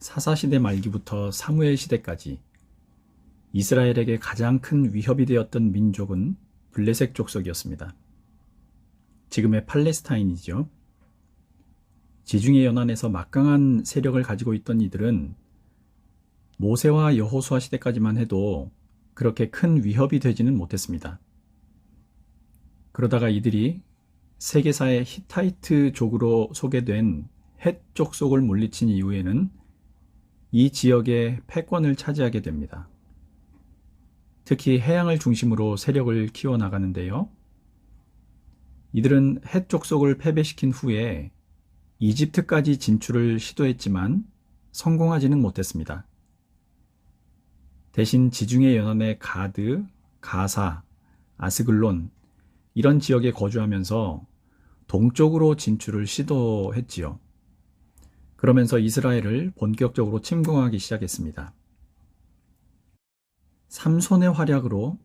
사사시대 말기부터 사무엘 시대까지 이스라엘에게 가장 큰 위협이 되었던 민족은 블레셋 족속이었습니다. 지금의 팔레스타인이죠. 지중해 연안에서 막강한 세력을 가지고 있던 이들은 모세와 여호수아 시대까지만 해도 그렇게 큰 위협이 되지는 못했습니다. 그러다가 이들이 세계사의 히타이트족으로 소개된 헷 족속을 물리친 이후에는 이 지역의 패권을 차지하게 됩니다. 특히 해양을 중심으로 세력을 키워나가는데요. 이들은 헷 족속을 패배시킨 후에 이집트까지 진출을 시도했지만 성공하지는 못했습니다. 대신 지중해 연안의 가드, 가사, 아스글론 이런 지역에 거주하면서 동쪽으로 진출을 시도했지요. 그러면서 이스라엘을 본격적으로 침공하기 시작했습니다. 삼손의 활약으로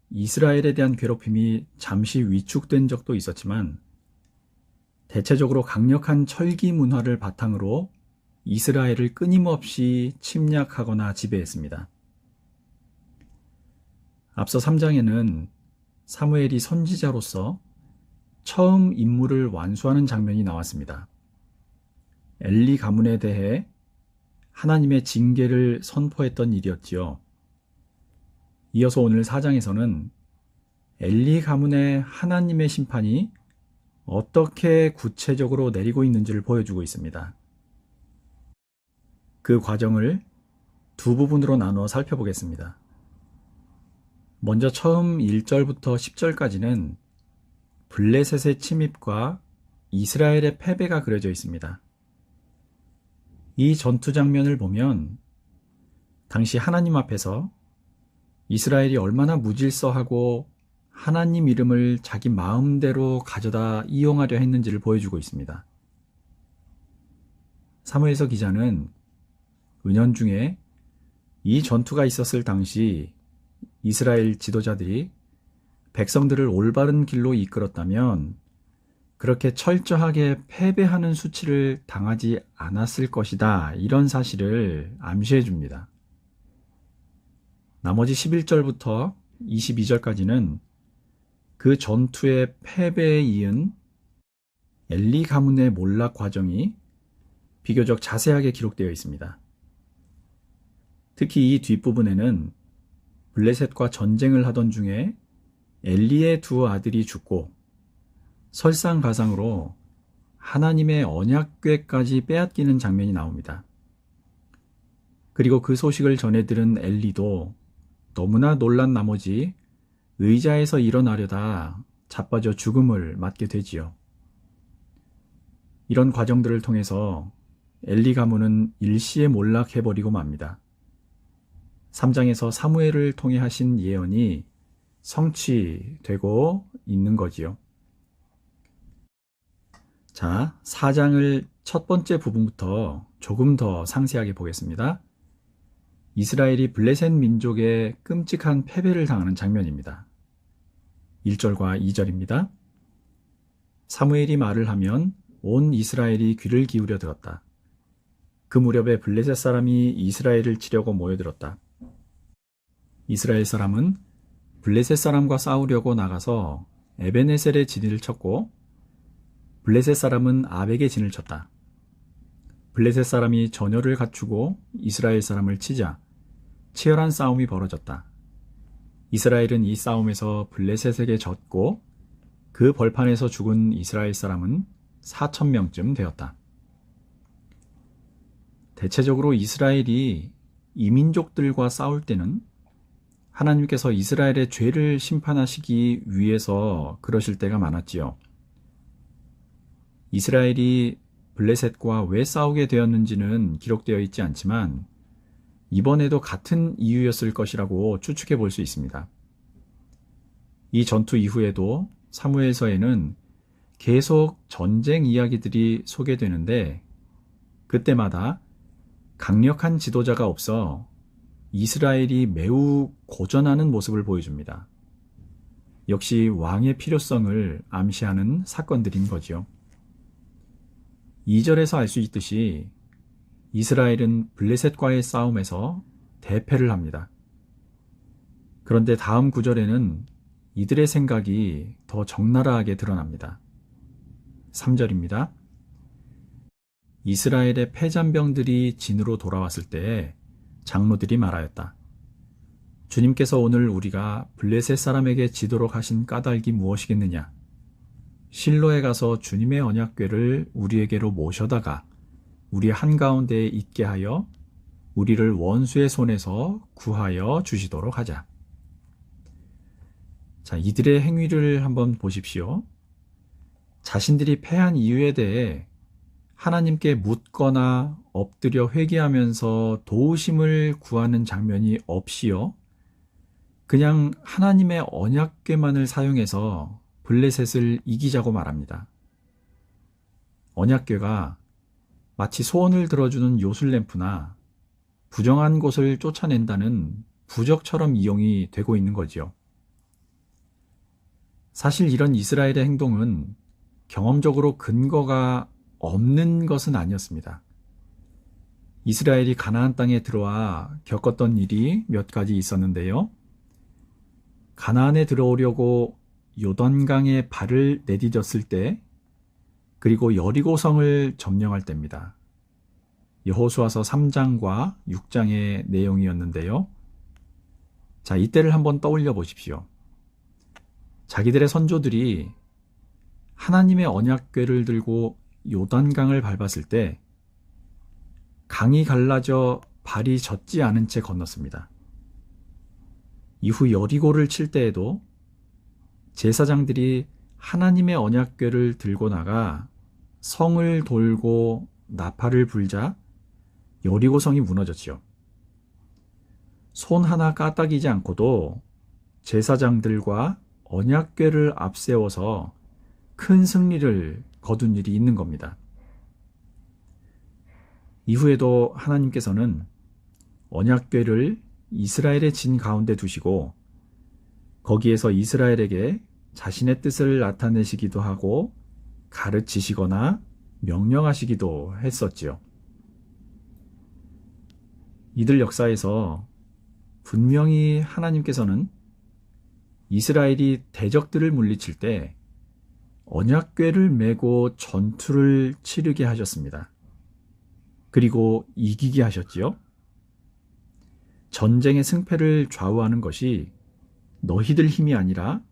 이스라엘에 대한 괴롭힘이 잠시 위축된 적도 있었지만 대체적으로 강력한 철기 문화를 바탕으로 이스라엘을 끊임없이 침략하거나 지배했습니다. 앞서 3장에는 사무엘이 선지자로서 처음 임무를 완수하는 장면이 나왔습니다. 엘리 가문에 대해 하나님의 징계를 선포했던 일이었지요. 이어서 오늘 4장에서는 엘리 가문의 하나님의 심판이 어떻게 구체적으로 내리고 있는지를 보여주고 있습니다. 그 과정을 두 부분으로 나누어 살펴보겠습니다. 먼저 처음 1절부터 10절까지는 블레셋의 침입과 이스라엘의 패배가 그려져 있습니다. 이 전투 장면을 보면 당시 하나님 앞에서 이스라엘이 얼마나 무질서하고 하나님 이름을 자기 마음대로 가져다 이용하려 했는지를 보여주고 있습니다. 사무엘서 기자는 은연중에 이 전투가 있었을 당시 이스라엘 지도자들이 백성들을 올바른 길로 이끌었다면 그렇게 철저하게 패배하는 수치를 당하지 않았을 것이다. 이런 사실을 암시해 줍니다. 나머지 11절부터 22절까지는 그 전투의 패배에 이은 엘리 가문의 몰락 과정이 비교적 자세하게 기록되어 있습니다. 특히 이 뒷부분에는 블레셋과 전쟁을 하던 중에 엘리의 두 아들이 죽고 설상가상으로 하나님의 언약궤까지 빼앗기는 장면이 나옵니다. 그리고 그 소식을 전해 들은 엘리도 너무나 놀란 나머지 의자에서 일어나려다 자빠져 죽음을 맞게 되지요. 이런 과정들을 통해서 엘리 가문은 일시에 몰락해버리고 맙니다. 3장에서 사무엘을 통해 하신 예언이 성취되고 있는 거지요. 자, 4장을 첫 번째 부분부터 조금 더 상세하게 보겠습니다. 이스라엘이 블레셋 민족의 끔찍한 패배를 당하는 장면입니다. 1절과 2절입니다. 사무엘이 말을 하면 온 이스라엘이 귀를 기울여 들었다. 그 무렵에 블레셋 사람이 이스라엘을 치려고 모여들었다. 이스라엘 사람은 블레셋 사람과 싸우려고 나가서 에베네셀의 진을 쳤고 블레셋 사람은 아벡의 진을 쳤다. 블레셋 사람이 전열을 갖추고 이스라엘 사람을 치자 치열한 싸움이 벌어졌다. 이스라엘은 이 싸움에서 블레셋에게 졌고 그 벌판에서 죽은 이스라엘 사람은 4,000명쯤 되었다. 대체적으로 이스라엘이 이민족들과 싸울 때는 하나님께서 이스라엘의 죄를 심판하시기 위해서 그러실 때가 많았지요. 이스라엘이 블레셋과 왜 싸우게 되었는지는 기록되어 있지 않지만 이번에도 같은 이유였을 것이라고 추측해 볼 수 있습니다. 이 전투 이후에도 사무엘서에는 계속 전쟁 이야기들이 소개되는데 그때마다 강력한 지도자가 없어 이스라엘이 매우 고전하는 모습을 보여줍니다. 역시 왕의 필요성을 암시하는 사건들인 거지요. 2절에서 알 수 있듯이 이스라엘은 블레셋과의 싸움에서 대패를 합니다. 그런데 다음 구절에는 이들의 생각이 더 적나라하게 드러납니다. 3절입니다. 이스라엘의 패잔병들이 진으로 돌아왔을 때에 장로들이 말하였다. 주님께서 오늘 우리가 블레셋 사람에게 지도록 하신 까닭이 무엇이겠느냐? 실로에 가서 주님의 언약궤를 우리에게로 모셔다가 우리 한가운데에 있게 하여 우리를 원수의 손에서 구하여 주시도록 하자. 자, 이들의 행위를 한번 보십시오. 자신들이 패한 이유에 대해 하나님께 묻거나 엎드려 회개하면서 도우심을 구하는 장면이 없이요. 그냥 하나님의 언약궤만을 사용해서 블레셋을 이기자고 말합니다. 언약궤가 마치 소원을 들어주는 요술램프나 부정한 곳을 쫓아낸다는 부적처럼 이용이 되고 있는 거지요. 사실 이런 이스라엘의 행동은 경험적으로 근거가 없는 것은 아니었습니다. 이스라엘이 가나안 땅에 들어와 겪었던 일이 몇 가지 있었는데요. 가나안에 들어오려고 요단강에 발을 내디뎠을 때, 그리고 여리고성을 점령할 때입니다. 여호수아서 3장과 6장의 내용이었는데요. 자, 이때를 한번 떠올려 보십시오. 자기들의 선조들이 하나님의 언약궤를 들고 요단강을 밟았을 때 강이 갈라져 발이 젖지 않은 채 건넜습니다. 이후 여리고를 칠 때에도 제사장들이 하나님의 언약궤를 들고 나가 성을 돌고 나팔을 불자 여리고성이 무너졌지요. 손 하나 까딱이지 않고도 제사장들과 언약궤를 앞세워서 큰 승리를 거둔 일이 있는 겁니다. 이후에도 하나님께서는 언약궤를 이스라엘의 진 가운데 두시고 거기에서 이스라엘에게 자신의 뜻을 나타내시기도 하고 가르치시거나 명령하시기도 했었지요. 이들 역사에서 분명히 하나님께서는 이스라엘이 대적들을 물리칠 때 언약궤를 메고 전투를 치르게 하셨습니다. 그리고 이기게 하셨지요. 전쟁의 승패를 좌우하는 것이 너희들 힘이 아니라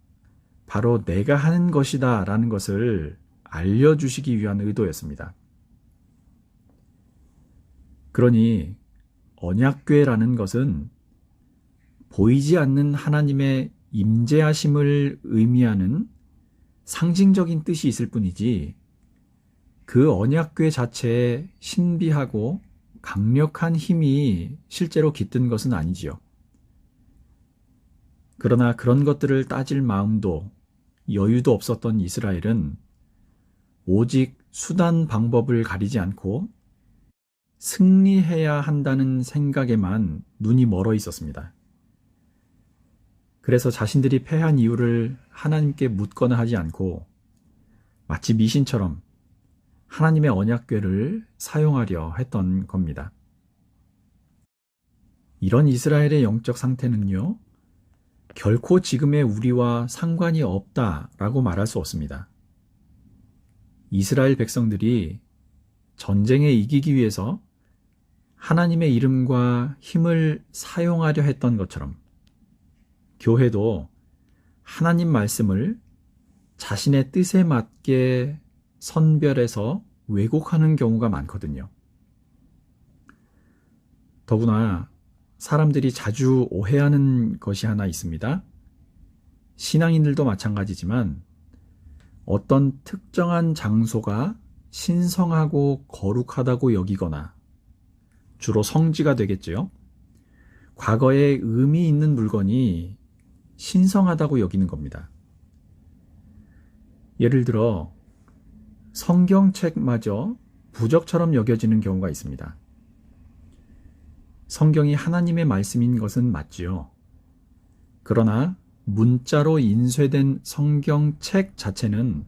바로 내가 하는 것이다 라는 것을 알려주시기 위한 의도였습니다. 그러니 언약궤라는 것은 보이지 않는 하나님의 임재하심을 의미하는 상징적인 뜻이 있을 뿐이지 그 언약궤 자체에 신비하고 강력한 힘이 실제로 깃든 것은 아니지요. 그러나 그런 것들을 따질 마음도 여유도 없었던 이스라엘은 오직 수단 방법을 가리지 않고 승리해야 한다는 생각에만 눈이 멀어 있었습니다. 그래서 자신들이 패한 이유를 하나님께 묻거나 하지 않고 마치 미신처럼 하나님의 언약궤를 사용하려 했던 겁니다. 이런 이스라엘의 영적 상태는요, 결코 지금의 우리와 상관이 없다라고 말할 수 없습니다. 이스라엘 백성들이 전쟁에 이기기 위해서 하나님의 이름과 힘을 사용하려 했던 것처럼 교회도 하나님 말씀을 자신의 뜻에 맞게 선별해서 왜곡하는 경우가 많거든요. 더구나 사람들이 자주 오해하는 것이 하나 있습니다. 신앙인들도 마찬가지지만 어떤 특정한 장소가 신성하고 거룩하다고 여기거나 주로 성지가 되겠지요. 과거에 의미 있는 물건이 신성하다고 여기는 겁니다. 예를 들어 성경책마저 부적처럼 여겨지는 경우가 있습니다. 성경이 하나님의 말씀인 것은 맞지요. 그러나 문자로 인쇄된 성경책 자체는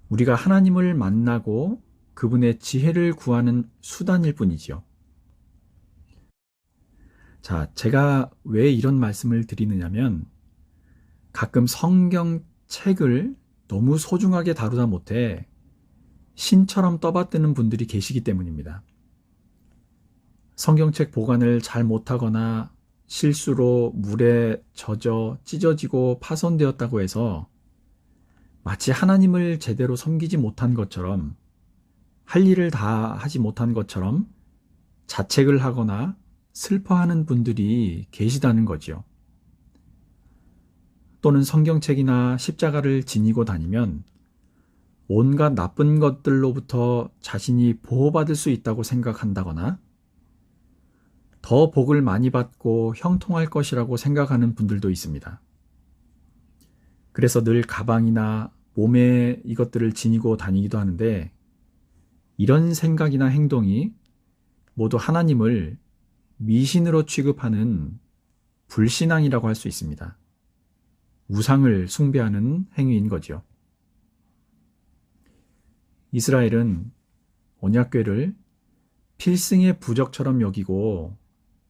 우리가 하나님을 만나고 그분의 지혜를 구하는 수단일 뿐이지요. 자, 제가 왜 이런 말씀을 드리느냐면 가끔 성경책을 너무 소중하게 다루다 못해 신처럼 떠받드는 분들이 계시기 때문입니다. 성경책 보관을 잘 못하거나 실수로 물에 젖어 찢어지고 파손되었다고 해서 마치 하나님을 제대로 섬기지 못한 것처럼, 할 일을 다 하지 못한 것처럼 자책을 하거나 슬퍼하는 분들이 계시다는 거지요. 또는 성경책이나 십자가를 지니고 다니면 온갖 나쁜 것들로부터 자신이 보호받을 수 있다고 생각한다거나 더 복을 많이 받고 형통할 것이라고 생각하는 분들도 있습니다. 그래서 늘 가방이나 몸에 이것들을 지니고 다니기도 하는데 이런 생각이나 행동이 모두 하나님을 미신으로 취급하는 불신앙이라고 할 수 있습니다. 우상을 숭배하는 행위인 거죠. 이스라엘은 언약궤를 필승의 부적처럼 여기고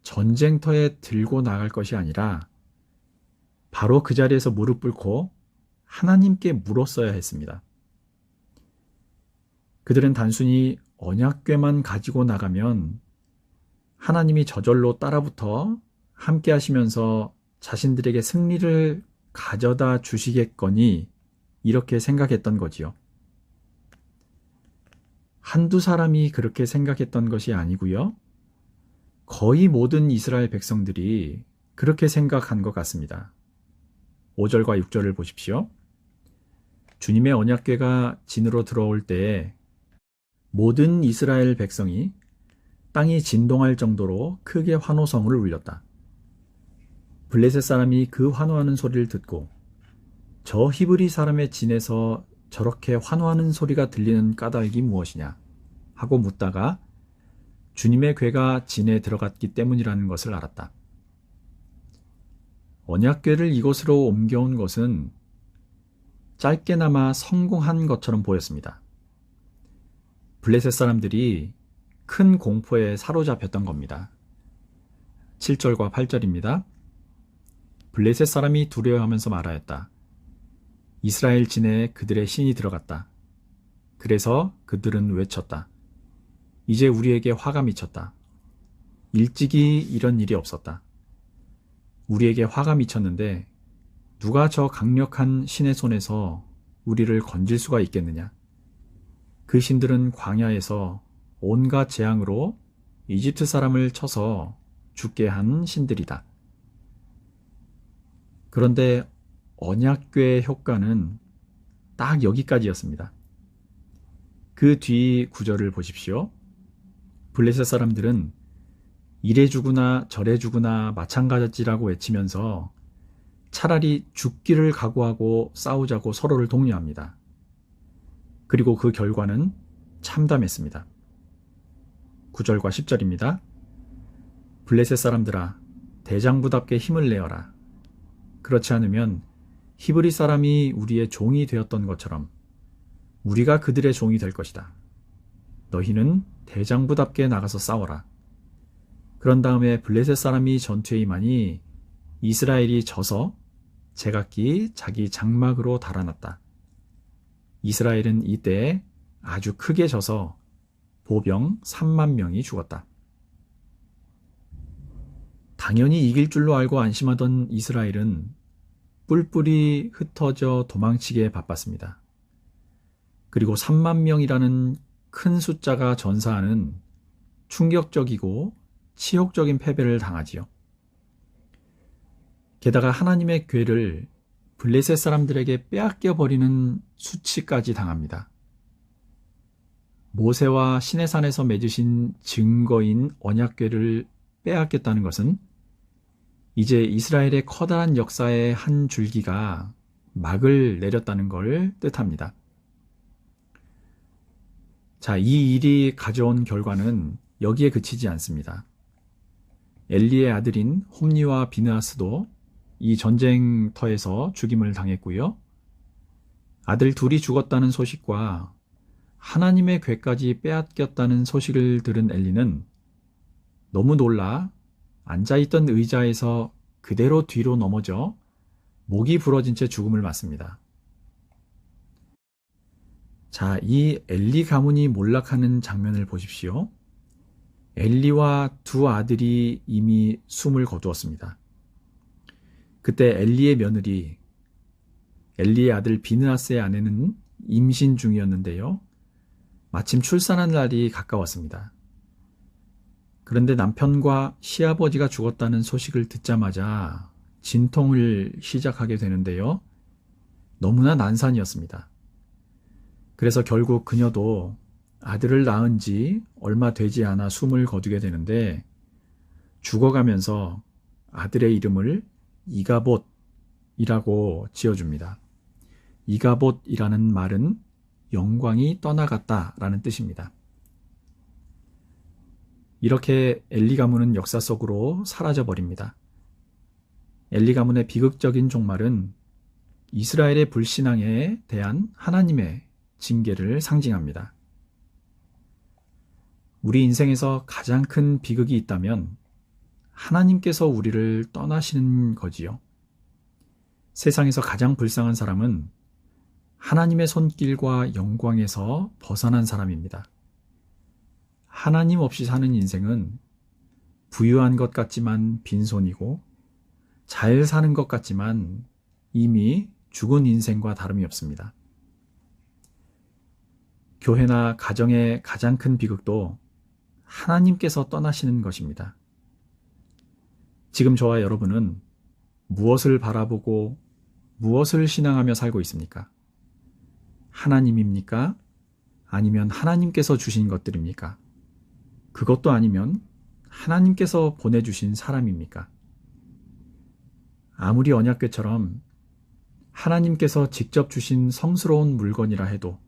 전쟁터에 들고 나갈 것이 아니라 바로 그 자리에서 무릎 꿇고 하나님께 물었어야 했습니다. 그들은 단순히 언약궤만 가지고 나가면 하나님이 저절로 따라붙어 함께 하시면서 자신들에게 승리를 가져다 주시겠거니 이렇게 생각했던 거지요. 한두 사람이 그렇게 생각했던 것이 아니고요. 거의 모든 이스라엘 백성들이 그렇게 생각한 것 같습니다. 5절과 6절을 보십시오. 주님의 언약궤가 진으로 들어올 때에 모든 이스라엘 백성이 땅이 진동할 정도로 크게 환호성을 울렸다. 블레셋 사람이 그 환호하는 소리를 듣고 저 히브리 사람의 진에서 저렇게 환호하는 소리가 들리는 까닭이 무엇이냐 하고 묻다가 주님의 궤가 진에 들어갔기 때문이라는 것을 알았다. 언약궤를 이곳으로 옮겨온 것은 짧게나마 성공한 것처럼 보였습니다. 블레셋 사람들이 큰 공포에 사로잡혔던 겁니다. 7절과 8절입니다. 블레셋 사람이 두려워하면서 말하였다. 이스라엘 진에 그들의 신이 들어갔다. 그래서 그들은 외쳤다. 이제 우리에게 화가 미쳤다. 일찍이 이런 일이 없었다. 우리에게 화가 미쳤는데 누가 저 강력한 신의 손에서 우리를 건질 수가 있겠느냐? 그 신들은 광야에서 온갖 재앙으로 이집트 사람을 쳐서 죽게 한 신들이다. 그런데 언약궤의 효과는 딱 여기까지였습니다. 그 뒤 구절을 보십시오. 블레셋 사람들은 이래 주구나 저래 주구나 마찬가지라고 외치면서 차라리 죽기를 각오하고 싸우자고 서로를 독려합니다. 그리고 그 결과는 참담했습니다. 9절과 10절입니다. 블레셋 사람들아, 대장부답게 힘을 내어라. 그렇지 않으면 히브리 사람이 우리의 종이 되었던 것처럼 우리가 그들의 종이 될 것이다. 너희는 대장부답게 나가서 싸워라. 그런 다음에 블레셋 사람이 전투에 임하니 이스라엘이 져서 제각기 자기 장막으로 달아났다. 이스라엘은 이때에 아주 크게 져서 보병 3만 명이 죽었다. 당연히 이길 줄로 알고 안심하던 이스라엘은 뿔뿔이 흩어져 도망치기에 바빴습니다. 그리고 3만 명이라는 큰 숫자가 전사하는 충격적이고 치욕적인 패배를 당하지요. 게다가 하나님의 궤를 블레셋 사람들에게 빼앗겨 버리는 수치까지 당합니다. 모세와 시내산에서 맺으신 증거인 언약궤를 빼앗겼다는 것은 이제 이스라엘의 커다란 역사의 한 줄기가 막을 내렸다는 걸 뜻합니다. 자, 이 일이 가져온 결과는 여기에 그치지 않습니다. 엘리의 아들인 홈니와 비느하스도 이 전쟁터에서 죽임을 당했고요. 아들 둘이 죽었다는 소식과 하나님의 괴까지 빼앗겼다는 소식을 들은 엘리는 너무 놀라 앉아있던 의자에서 그대로 뒤로 넘어져 목이 부러진 채 죽음을 맞습니다. 자, 이 엘리 가문이 몰락하는 장면을 보십시오. 엘리와 두 아들이 이미 숨을 거두었습니다. 그때 엘리의 며느리, 엘리의 아들 비느하스의 아내는 임신 중이었는데요. 마침 출산한 날이 가까웠습니다. 그런데 남편과 시아버지가 죽었다는 소식을 듣자마자 진통을 시작하게 되는데요. 너무나 난산이었습니다. 그래서 결국 그녀도 아들을 낳은 지 얼마 되지 않아 숨을 거두게 되는데 죽어가면서 아들의 이름을 이가봇이라고 지어줍니다. 이가봇이라는 말은 영광이 떠나갔다라는 뜻입니다. 이렇게 엘리 가문은 역사 속으로 사라져 버립니다. 엘리 가문의 비극적인 종말은 이스라엘의 불신앙에 대한 하나님의 징계를 상징합니다. 우리 인생에서 가장 큰 비극이 있다면 하나님께서 우리를 떠나시는 거지요. 세상에서 가장 불쌍한 사람은 하나님의 손길과 영광에서 벗어난 사람입니다. 하나님 없이 사는 인생은 부유한 것 같지만 빈손이고 잘 사는 것 같지만 이미 죽은 인생과 다름이 없습니다. 교회나 가정의 가장 큰 비극도 하나님께서 떠나시는 것입니다. 지금 저와 여러분은 무엇을 바라보고 무엇을 신앙하며 살고 있습니까? 하나님입니까? 아니면 하나님께서 주신 것들입니까? 그것도 아니면 하나님께서 보내주신 사람입니까? 아무리 언약궤처럼 하나님께서 직접 주신 성스러운 물건이라 해도,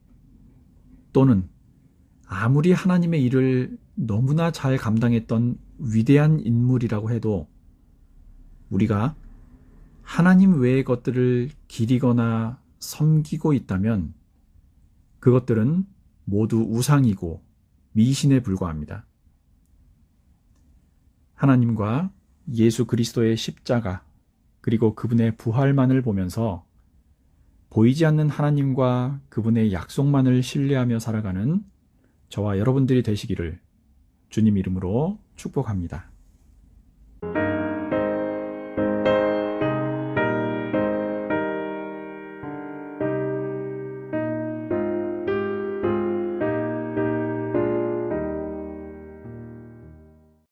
또는 아무리 하나님의 일을 너무나 잘 감당했던 위대한 인물이라고 해도 우리가 하나님 외의 것들을 기리거나 섬기고 있다면 그것들은 모두 우상이고 미신에 불과합니다. 하나님과 예수 그리스도의 십자가 그리고 그분의 부활만을 보면서 보이지 않는 하나님과 그분의 약속만을 신뢰하며 살아가는 저와 여러분들이 되시기를 주님 이름으로 축복합니다.